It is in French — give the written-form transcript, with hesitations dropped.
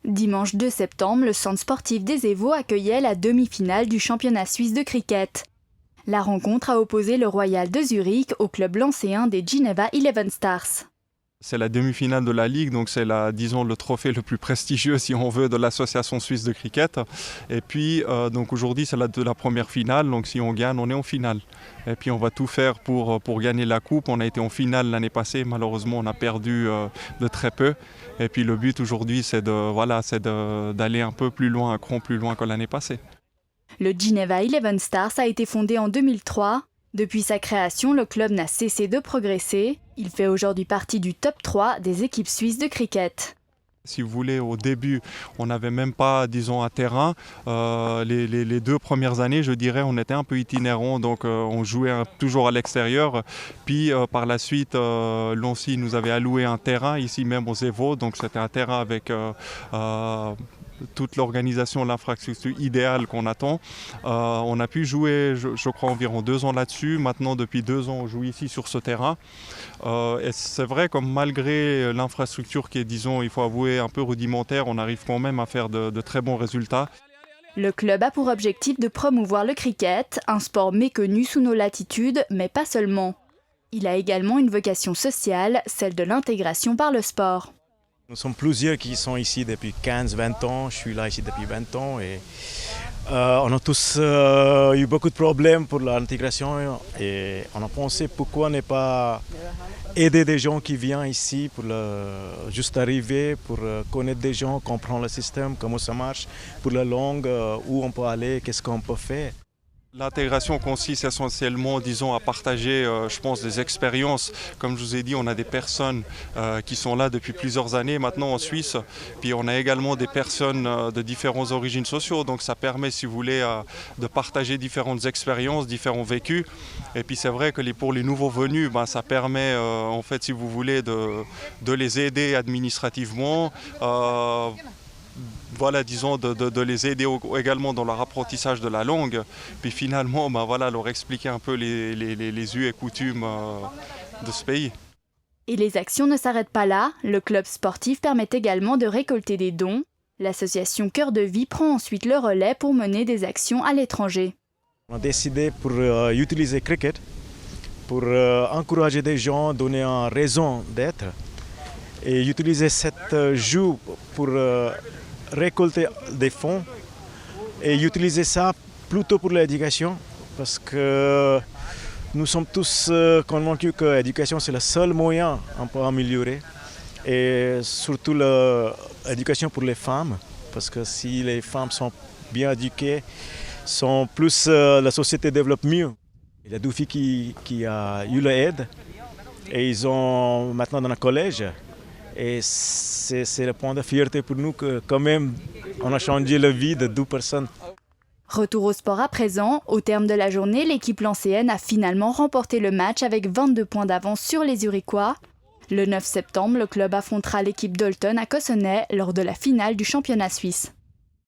Dimanche 2 septembre, le centre sportif des Évaux accueillait la demi-finale du championnat suisse de cricket. La rencontre a opposé le Royal de Zurich au club lancéen des Geneva 11 Stars. C'est la demi-finale de la Ligue, donc c'est le trophée le plus prestigieux, si on veut, de l'Association suisse de cricket. Et puis, donc aujourd'hui, c'est la première finale, donc si on gagne, on est en finale. Et puis on va tout faire pour gagner la coupe. On a été en finale l'année passée, malheureusement on a perdu de très peu. Et puis le but aujourd'hui, c'est d'aller un peu plus loin, un cran plus loin que l'année passée. Le Geneva 11 Stars a été fondé en 2003. Depuis sa création, le club n'a cessé de progresser. Il fait aujourd'hui partie du top 3 des équipes suisses de cricket. Si vous voulez, au début, on n'avait même pas, disons, un terrain. Les 2 premières années, je dirais, on était un peu itinérant, donc on jouait toujours à l'extérieur. Puis par la suite, l'ONCI nous avait alloué un terrain, ici même aux Évaux, donc c'était un terrain avec toute l'organisation, l'infrastructure idéale qu'on attend. On a pu jouer, je crois, environ 2 ans là-dessus. Maintenant, depuis 2 ans, on joue ici sur ce terrain. Et c'est vrai que malgré l'infrastructure qui est, disons, il faut avouer, un peu rudimentaire, on arrive quand même à faire de très bons résultats. Le club a pour objectif de promouvoir le cricket, un sport méconnu sous nos latitudes, mais pas seulement. Il a également une vocation sociale, celle de l'intégration par le sport. Nous sommes plusieurs qui sont ici depuis 15-20 ans, je suis là ici depuis 20 ans et on a tous eu beaucoup de problèmes pour l'intégration et on a pensé pourquoi ne pas aider des gens qui viennent ici pour juste arriver, pour connaître des gens, comprendre le système, comment ça marche, pour la langue, où on peut aller, qu'est-ce qu'on peut faire. L'intégration consiste essentiellement, disons, à partager, je pense, des expériences. Comme je vous ai dit, on a des personnes qui sont là depuis plusieurs années maintenant en Suisse. Puis on a également des personnes de différentes origines sociales. Donc ça permet, si vous voulez, de partager différentes expériences, différents vécus. Et puis c'est vrai que pour les nouveaux venus, ça permet, en fait, si vous voulez, de les aider administrativement. Voilà, disons, de les aider également dans leur apprentissage de la langue, puis finalement, leur expliquer un peu les us et coutumes de ce pays. Et les actions ne s'arrêtent pas là, le club sportif permet également de récolter des dons. L'association Cœur de Vie prend ensuite le relais pour mener des actions à l'étranger. On a décidé pour utiliser cricket, pour encourager des gens, donner une raison d'être, et utiliser cette jeu pour récolter des fonds et utiliser ça plutôt pour l'éducation parce que nous sommes tous convaincus que l'éducation c'est le seul moyen on peut améliorer et surtout l'éducation pour les femmes parce que si les femmes sont bien éduquées, la société développe mieux. Il y a 2 filles qui ont eu l'aide et ils sont maintenant dans le collège. Et c'est le point de fierté pour nous que quand même on a changé la vie de 2 personnes. Retour au sport à présent. Au terme de la journée, l'équipe lancéenne a finalement remporté le match avec 22 points d'avance sur les Zurichois. Le 9 septembre, le club affrontera l'équipe d'Olten à Cossonay lors de la finale du championnat suisse.